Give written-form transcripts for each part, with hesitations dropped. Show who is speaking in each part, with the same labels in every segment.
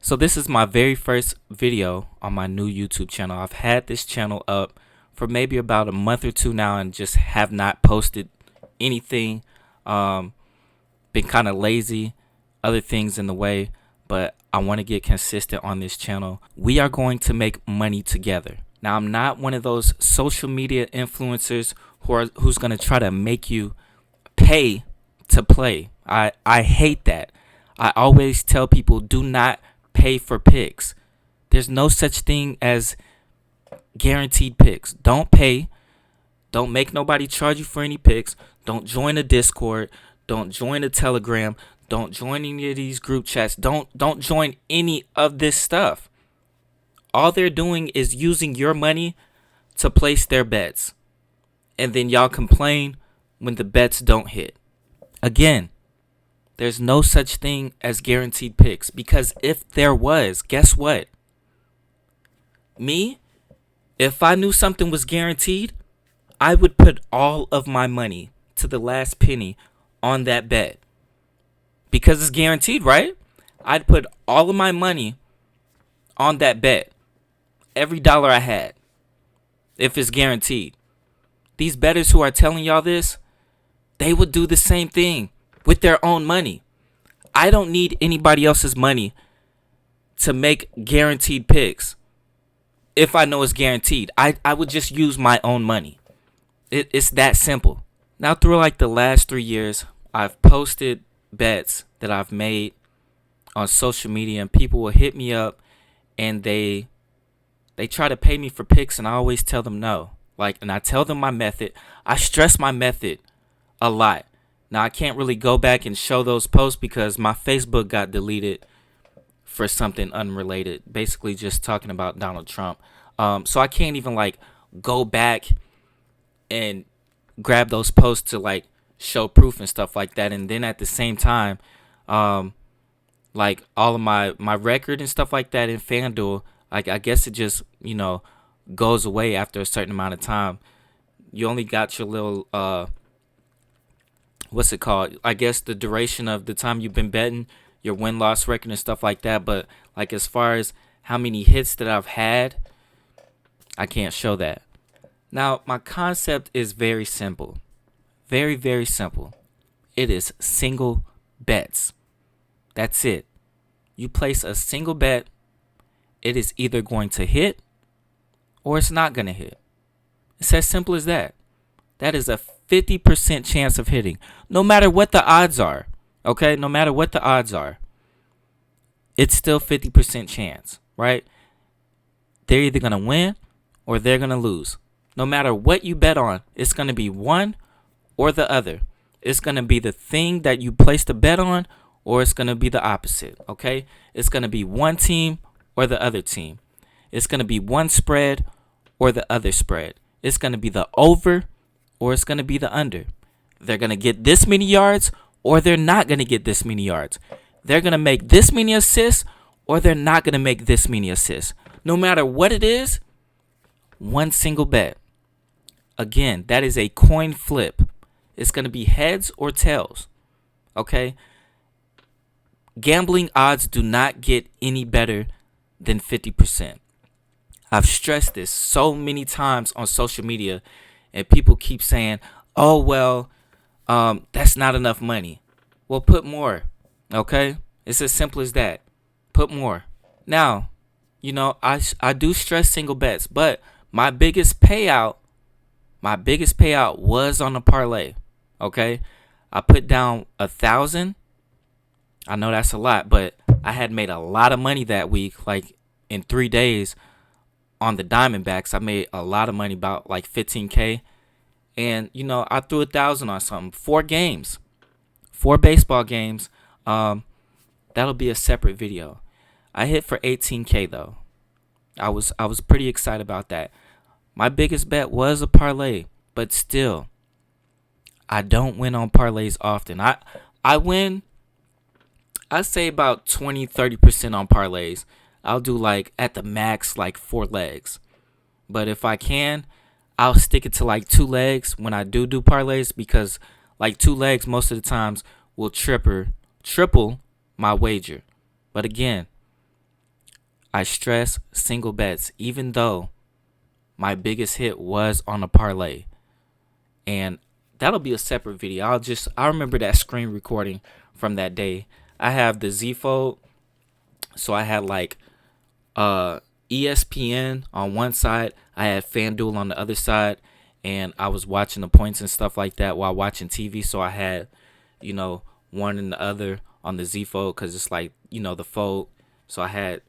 Speaker 1: So this is my very first video on my new YouTube channel. I've had this channel up for maybe about a month or two now and just have not posted anything. Been kind of lazy, other things in the way, but I want to get consistent on this channel. We are going to make money together. Now, I'm not one of those social media influencers who's going to try to make you pay to play. I hate that. I always tell people, do not pay for picks. There's no such thing as guaranteed picks. Don't pay. Don't make nobody charge you for any picks. Don't join a Discord. Don't join a Telegram. Don't join any of these group chats. Don't join any of this stuff. All they're doing is using your money to place their bets. And then y'all complain when the bets don't hit. Again, there's no such thing as guaranteed picks, because if there was, guess what? Me, if I knew something was guaranteed, I would put all of my money to the last penny on that bet. Because it's guaranteed, right? I'd put all of my money on that bet. Every dollar I had. If it's guaranteed. These bettors who are telling y'all this, they would do the same thing with their own money. I don't need anybody else's money to make guaranteed picks. If I know it's guaranteed, I would just use my own money. It's that simple. Now, through like the last 3 years, I've posted bets that I've made on social media, and people will hit me up and they try to pay me for picks, and I always tell them no. And I tell them my method. I stress my method a lot. Now, I can't really go back and show those posts because my Facebook got deleted for something unrelated, basically just talking about Donald Trump. So I can't even go back and grab those posts to show proof and stuff like that. And then at the same time, all of my record and stuff like that in FanDuel, I guess it just, goes away after a certain amount of time. You only got your little, what's it called? I guess the duration of the time you've been betting, your win-loss record and stuff like that. But as far as how many hits that I've had, I can't show that. Now, my concept is very simple. Very, very simple. It is single bets. That's it. You place a single bet, it is either going to hit or it's not going to hit. It's as simple as that. That is a 50% chance of hitting, no matter what the odds are. Okay? No matter what the odds are, it's still 50% chance, right? They're either going to win or they're going to lose. No matter what you bet on, it's going to be one or the other. It's going to be the thing that you placed a bet on, or it's going to be the opposite, okay? It's going to be one team or the other team. It's going to be one spread or the other spread. It's going to be the over or it's going to be the under. They're going to get this many yards or they're not going to get this many yards. They're going to make this many assists or they're not going to make this many assists. No matter what it is, one single bet. Again, that is a coin flip. It's going to be heads or tails. Okay? Gambling odds do not get any better than 50%. I've stressed this so many times on social media, and people keep saying, oh, well, that's not enough money. Well, put more. Okay? It's as simple as that. Put more. Now, I do stress single bets, but my biggest payout was on a parlay. Okay? I put down 1,000. I know that's a lot, but I had made a lot of money that week. In 3 days on the Diamondbacks, I made a lot of money, about $15K. And, I threw 1,000 on something. 4 games. 4 baseball games. That'll be a separate video. I hit for 18K though. I was pretty excited about that. My biggest bet was a parlay, but still, I don't win on parlays often. I win, I'd say about 20-30% on parlays. I'll do at the max 4 legs. But if I can, I'll stick it to 2 legs when I do parlays, because 2 legs most of the times will triple my wager. But again, I stress single bets, even though my biggest hit was on a parlay. And that'll be a separate video. I remember that screen recording from that day. I have the Z Fold, so I had like ESPN on one side, I had FanDuel on the other side, and I was watching the points and stuff like that while watching TV. So I had, one and the other on the Z Fold because it's like, the fold. So I had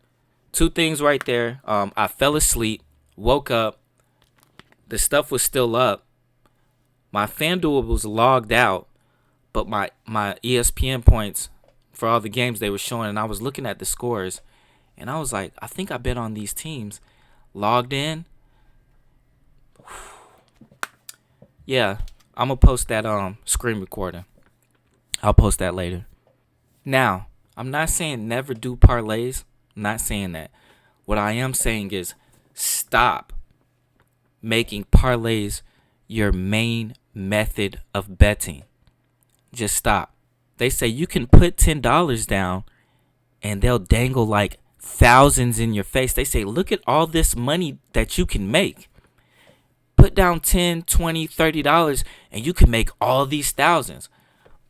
Speaker 1: two things right there. I fell asleep, woke up, the stuff was still up. My FanDuel was logged out, but my ESPN points for all the games they were showing, and I was looking at the scores, and I was like, I think I bet on these teams. Logged in. Yeah, I'm going to post that screen recording. I'll post that later. Now, I'm not saying never do parlays. I'm not saying that. What I am saying is stop making parlays your main method of betting. Just stop. They say you can put $10 down and they'll dangle like thousands in your face. They say, look at all this money that you can make. Put down $10, $20, $30 and you can make all these thousands.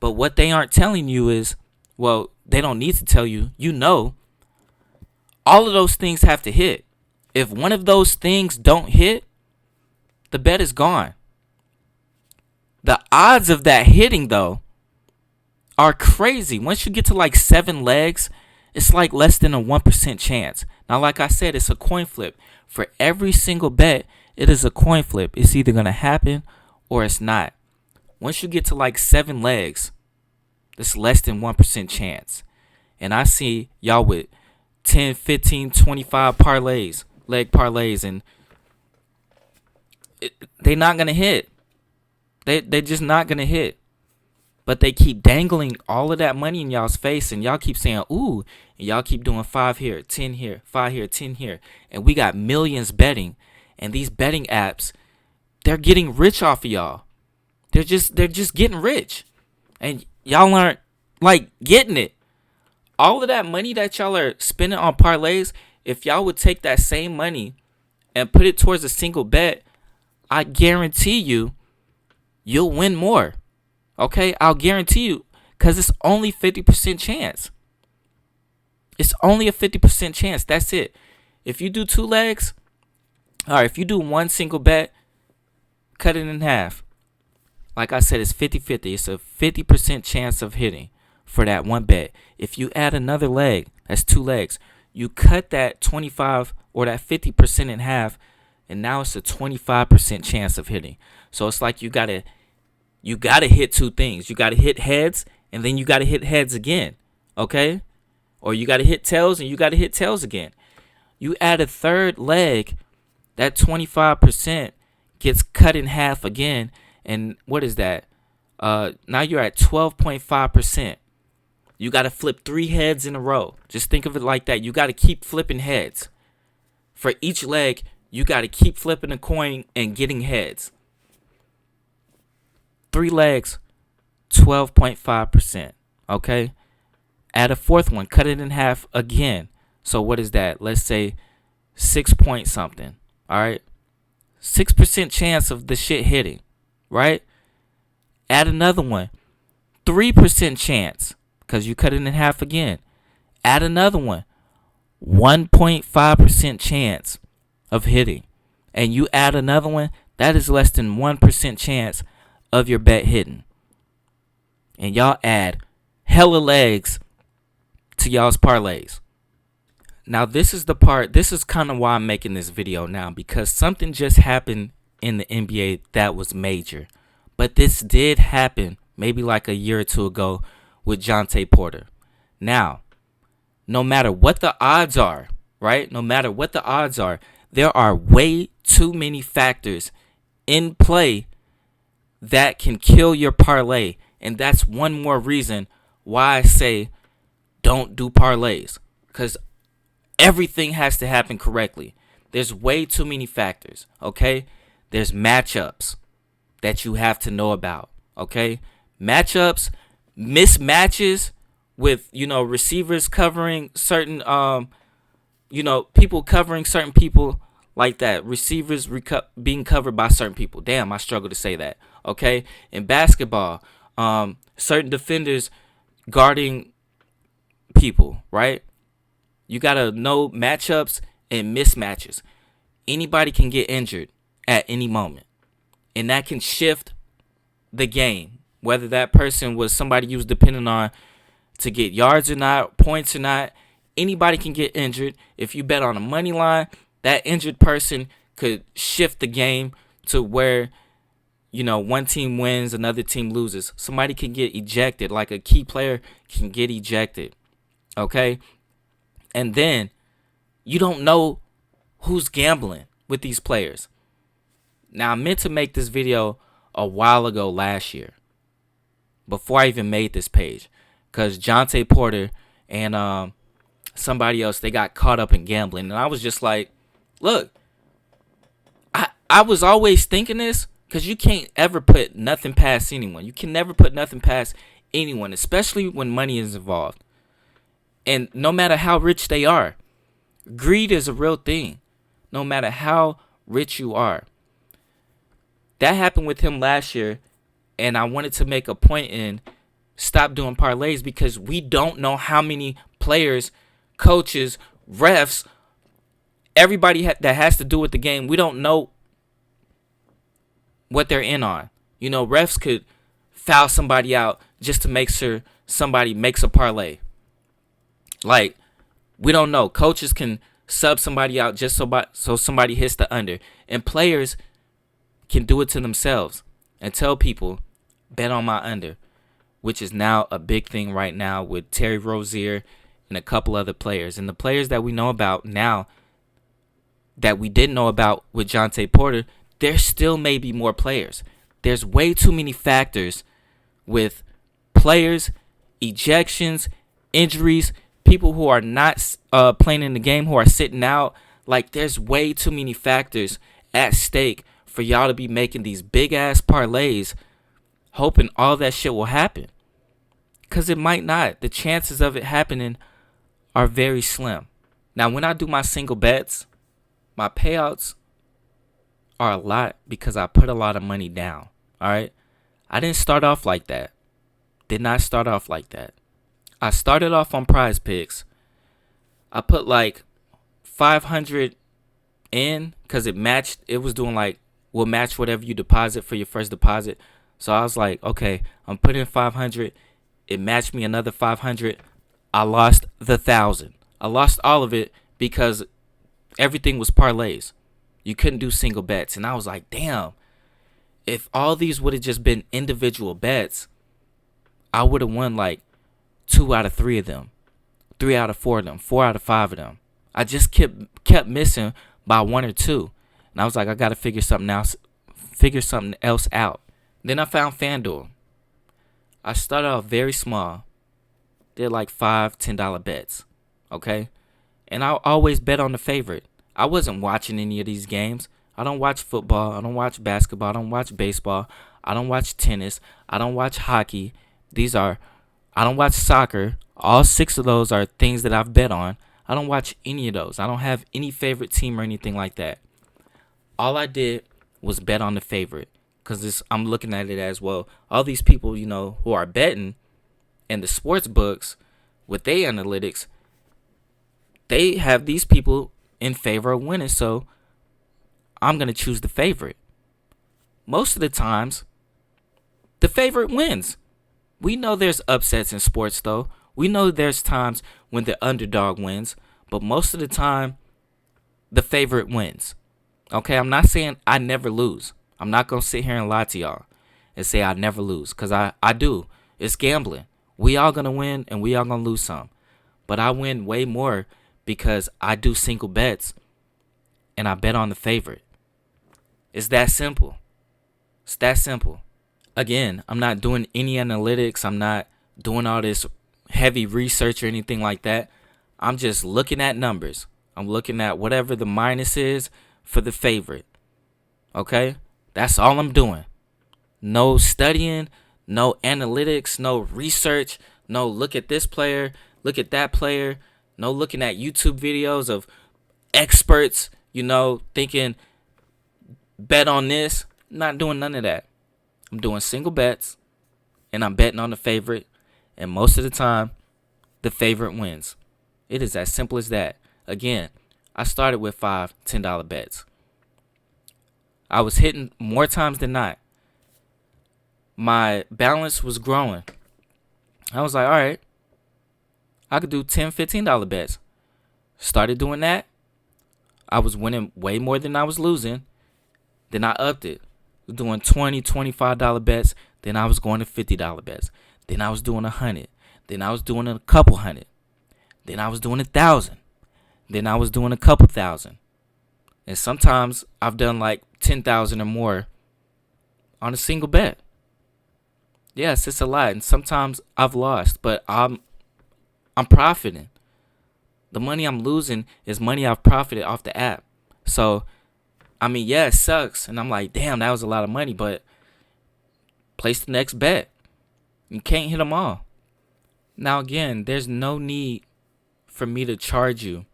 Speaker 1: But what they aren't telling you is, well, they don't need to tell you. All of those things have to hit. If one of those things don't hit, the bet is gone. The odds of that hitting, though, are crazy. Once you get to like 7 legs, it's like less than a 1% chance. Now, like I said, it's a coin flip. For every single bet, it is a coin flip. It's either going to happen or it's not. Once you get to like 7 legs, it's less than 1% chance. And I see y'all with 10, 15, 25 parlays, leg parlays, and they're not going to hit. They're just not going to hit. But they keep dangling all of that money in y'all's face, and y'all keep saying, ooh, and y'all keep doing 5 here, 10 here, 5 here, 10 here. And we got millions betting, and these betting apps, they're getting rich off of y'all. They're just getting rich. And y'all aren't like getting it. All of that money that y'all are spending on parlays, if y'all would take that same money and put it towards a single bet, I guarantee you'll win more. Okay? I'll guarantee you, because it's only 50% chance. It's only a 50% chance. That's it. If you do 2 legs, or if you do one single bet, cut it in half. Like I said, it's 50-50. It's a 50% chance of hitting for that one bet. If you add another leg, that's 2 legs, you cut that 25 or that 50% in half, and now it's a 25% chance of hitting. So it's like you gotta hit 2 things. You gotta hit heads, and then you gotta hit heads again. Okay? Or you gotta hit tails, and you gotta hit tails again. You add a third leg, that 25% gets cut in half again. And what is that? Now you're at 12.5%. You got to flip 3 heads in a row. Just think of it like that. You got to keep flipping heads. For each leg, you got to keep flipping a coin and getting heads. 3 legs, 12.5%. Okay? Add a fourth one. Cut it in half again. So what is that? Let's say 6 point something. All right? 6% chance of the shit hitting. Right? Add another one. 3% chance. Because you cut it in half again. Add another one. 1.5% chance of hitting. And you add another one. That is less than 1% chance of your bet hitting. And y'all add hella legs to y'all's parlays. Now this is the part. This is kind of why I'm making this video now. Because something just happened in the NBA that was major. But this did happen maybe like a year or 2 ago with Jonte Porter. Now, no matter what the odds are, right? No matter what the odds are, there are way too many factors in play that can kill your parlay. And that's one more reason why I say don't do parlays. Because everything has to happen correctly. There's way too many factors, okay? There's matchups that you have to know about, okay? Matchups, mismatches with, receivers covering certain people covering certain people like that. Receivers being covered by certain people. Damn, I struggle to say that. Okay? In basketball, certain defenders guarding people, right? You got to know matchups and mismatches. Anybody can get injured at any moment. And that can shift the game. Whether that person was somebody you was depending on to get yards or not, points or not, anybody can get injured. If you bet on a money line, that injured person could shift the game to where, one team wins, another team loses. Somebody can get ejected, like a key player can get ejected. Okay? And then you don't know who's gambling with these players. Now, I meant to make this video a while ago last year, before I even made this page, because Jonte Porter and somebody else, they got caught up in gambling. And I was just like, look, I was always thinking this, because you can't ever put nothing past anyone. You can never put nothing past anyone, especially when money is involved. And no matter how rich they are, greed is a real thing. No matter how rich you are. That happened with him last year, and I wanted to make a point in stop doing parlays, because we don't know how many players, coaches, refs, everybody that has to do with the game, we don't know what they're in on. Refs could foul somebody out just to make sure somebody makes a parlay. Like, we don't know. Coaches can sub somebody out just so somebody hits the under. And players can do it to themselves and tell people, bet on my under, which is now a big thing right now with Terry Rozier and a couple other players. And the players that we know about now that we didn't know about with Jonte Porter, there still may be more players. There's way too many factors with players, ejections, injuries, people who are not playing in the game, who are sitting out. Like, there's way too many factors at stake for y'all to be making these big ass parlays hoping all that shit will happen. Because it might not. The chances of it happening are very slim. Now, when I do my single bets, my payouts are a lot because I put a lot of money down. All right? I didn't start off like that. Did not start off like that. I started off on Prize Picks. I put like 500 in because it matched. It was doing like, will match whatever you deposit for your first deposit. So I was like, okay, I'm putting 500. It matched me another 500. I lost the 1,000. I lost all of it because everything was parlays. You couldn't do single bets. And I was like, damn, if all these would have just been individual bets, I would have won like 2 out of 3 of them, 3 out of 4 of them, 4 out of 5 of them. I just kept missing by 1 or 2. And I was like, I got to figure something else out. Then I found FanDuel. I started off very small. Did like $5, $10 bets. Okay? And I always bet on the favorite. I wasn't watching any of these games. I don't watch football. I don't watch basketball. I don't watch baseball. I don't watch tennis. I don't watch hockey. I don't watch soccer. All 6 of those are things that I've bet on. I don't watch any of those. I don't have any favorite team or anything like that. All I did was bet on the favorite. Because I'm looking at it as, well, all these people, who are betting and the sports books with their analytics, they have these people in favor of winning. So I'm going to choose the favorite. Most of the times, the favorite wins. We know there's upsets in sports, though. We know there's times when the underdog wins. But most of the time, the favorite wins. Okay, I'm not saying I never lose. I'm not going to sit here and lie to y'all and say I never lose. Because I do. It's gambling. We all going to win and we all going to lose some. But I win way more because I do single bets and I bet on the favorite. It's that simple. It's that simple. Again, I'm not doing any analytics. I'm not doing all this heavy research or anything like that. I'm just looking at numbers. I'm looking at whatever the minus is for the favorite. Okay? That's all I'm doing. No studying, no analytics, no research, no look at this player, look at that player, no looking at YouTube videos of experts, thinking bet on this. Not doing none of that. I'm doing single bets, and I'm betting on the favorite, and most of the time, the favorite wins. It is as simple as that. Again, I started with $5, $10 bets. I was hitting more times than not. My balance was growing. I was like, all right, I could do $10, $15 bets. Started doing that. I was winning way more than I was losing. Then I upped it. Doing $20, $25 bets. Then I was going to $50 bets. Then I was doing 100. Then I was doing a couple hundred. Then I was doing 1,000. Then I was doing a couple thousand. And sometimes I've done like 10,000 or more on a single bet. Yes, it's a lot. And sometimes I've lost, but I'm profiting. The money I'm losing is money I've profited off the app. So, yeah, it sucks. And I'm like, damn, that was a lot of money, but place the next bet. You can't hit them all. Now, again, there's no need for me to charge you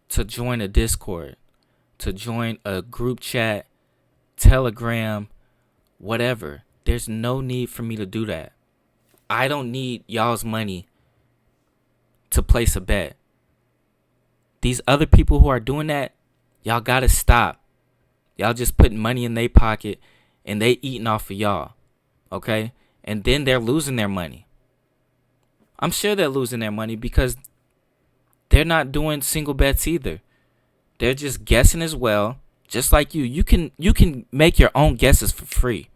Speaker 1: to join a Discord, to join a group chat, Telegram, whatever. There's no need for me to do that. I don't need y'all's money to place a bet. These other people who are doing that, y'all gotta stop. Y'all just putting money in their pocket and they eating off of y'all. Okay? And then they're losing their money. I'm sure they're losing their money because they're not doing single bets either. They're just guessing as well. Just like you. You can make your own guesses for free.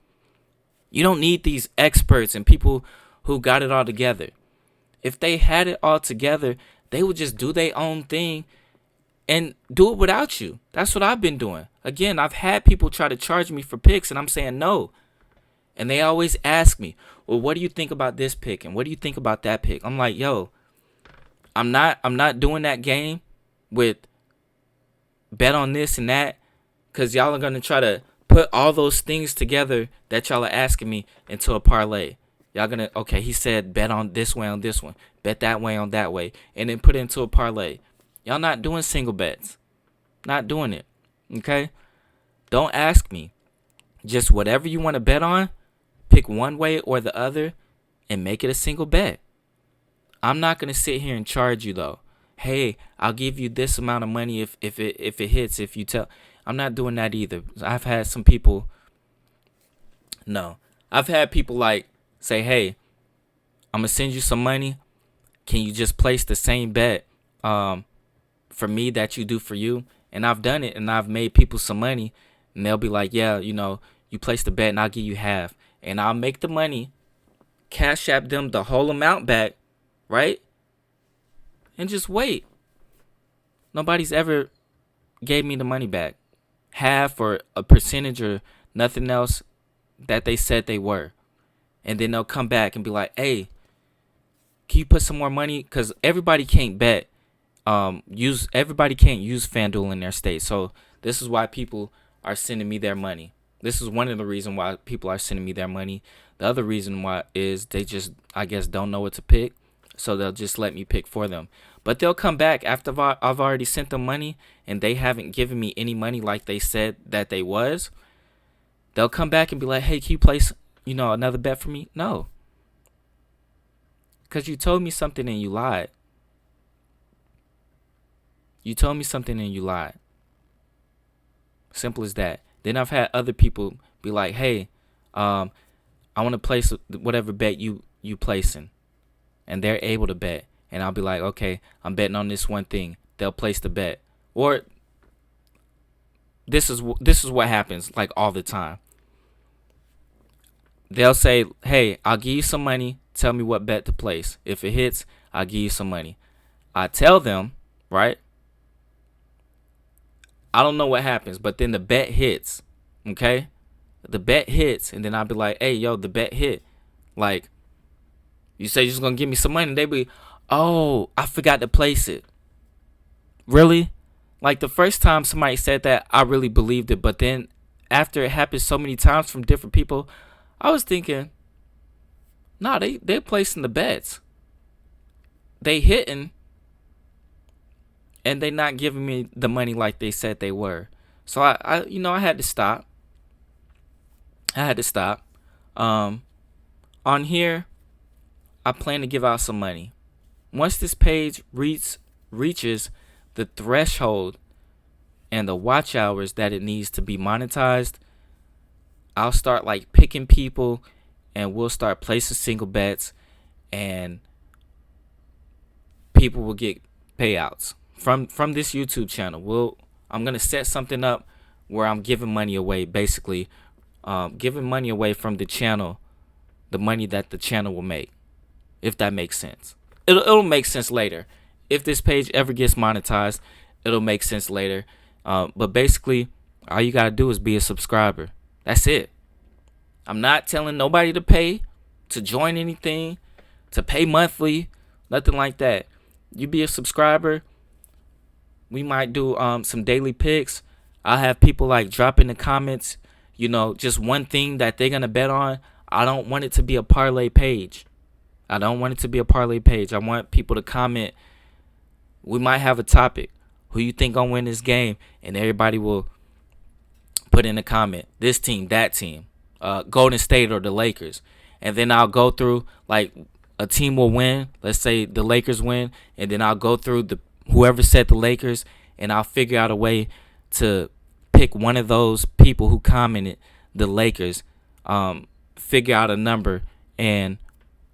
Speaker 1: You don't need these experts and people who got it all together. If they had it all together, they would just do their own thing and do it without you. That's what I've been doing. Again, I've had people try to charge me for picks and I'm saying no. And they always ask me, well, what do you think about this pick? And what do you think about that pick? I'm like, yo, I'm not doing that game with bet on this and that because y'all are going to try to put all those things together that y'all are asking me into a parlay. Y'all going to, okay, he said bet on this way on this one, bet that way on that way, and then put it into a parlay. Y'all not doing single bets. Not doing it. Okay? Don't ask me. Just whatever you want to bet on, pick one way or the other and make it a single bet. I'm not going to sit here and charge you though. Hey, I'll give you this amount of money if it hits, if you tell. I'm not doing that either. I've had some people. No. I've had people like say, hey, I'm going to send you some money. Can you just place the same bet for me that you do for you? And I've done it and I've made people some money. And they'll be like, yeah, you place the bet and I'll give you half. And I'll make the money, cash app them the whole amount back, right? And just wait. Nobody's ever gave me the money back. Half or a percentage or nothing else that they said they were. And then they'll come back and be like, hey, can you put some more money? Because everybody can't bet. Everybody can't use FanDuel in their state. So this is why people are sending me their money. This is one of the reasons why people are sending me their money. The other reason why is they just, I guess, don't know what to pick. So they'll just let me pick for them. But they'll come back after I've already sent them money and they haven't given me any money like they said that they was. They'll come back and be like, hey, can you place, another bet for me? No. Because you told me something and you lied. You told me something and you lied. Simple as that. Then I've had other people be like, hey, I want to place whatever bet you placing. And they're able to bet. And I'll be like, okay, I'm betting on this one thing. They'll place the bet. Or this is what happens like all the time. They'll say, hey, I'll give you some money. Tell me what bet to place. If it hits, I'll give you some money. I tell them, right? I don't know what happens, but then the bet hits, okay? The bet hits, and then I'll be like, hey, yo, the bet hit. Like, you say you're just going to give me some money, and they be, oh, I forgot to place it. Really? Like, the first time somebody said that, I really believed it, but then after it happened so many times from different people, I was thinking, nah, they're placing the bets. They hitting. and they not giving me the money like they said they were. So I had to stop. I had to stop. On here, I plan to give out some money. Once this page reaches the threshold and the watch hours that it needs to be monetized, I'll start like picking people, and we'll start placing single bets, and people will get payouts from this YouTube channel. I'm gonna set something up where I'm giving money away, basically, giving money away from the channel, the money that the channel will make, if that makes sense. It'll make sense later. If this page ever gets monetized, it'll make sense later. But basically, all you gotta do is be a subscriber. That's it. I'm not telling nobody to pay, to join anything, to pay monthly, nothing like that. You be a subscriber. We might do some daily picks. I'll have people like drop in the comments, just one thing that they're gonna bet on. I don't want it to be a parlay page. I want people to comment. We might have a topic. Who you think gonna win this game? And everybody will put in a comment. This team, that team. Golden State or the Lakers. And then I'll go through, like, a team will win. Let's say the Lakers win. And then I'll go through whoever said the Lakers. And I'll figure out a way to pick one of those people who commented the Lakers. Figure out a number. And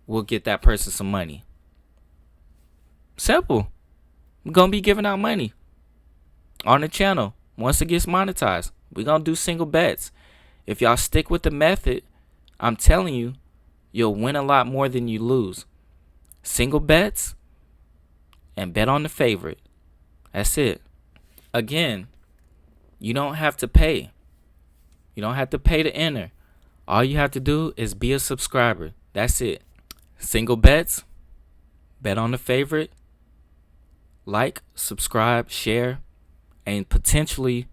Speaker 1: we'll get that person some money. Simple. We're going to be giving out money on the channel. Once it gets monetized, we're going to do single bets. If y'all stick with the method, I'm telling you, you'll win a lot more than you lose. Single bets and bet on the favorite. That's it. Again, you don't have to pay. You don't have to pay to enter. All you have to do is be a subscriber. That's it. Single bets, bet on the favorite, like, subscribe, share, and potentially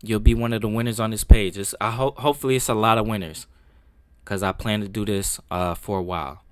Speaker 1: you'll be one of the winners on this page. Hopefully it's a lot of winners, because I plan to do this for a while.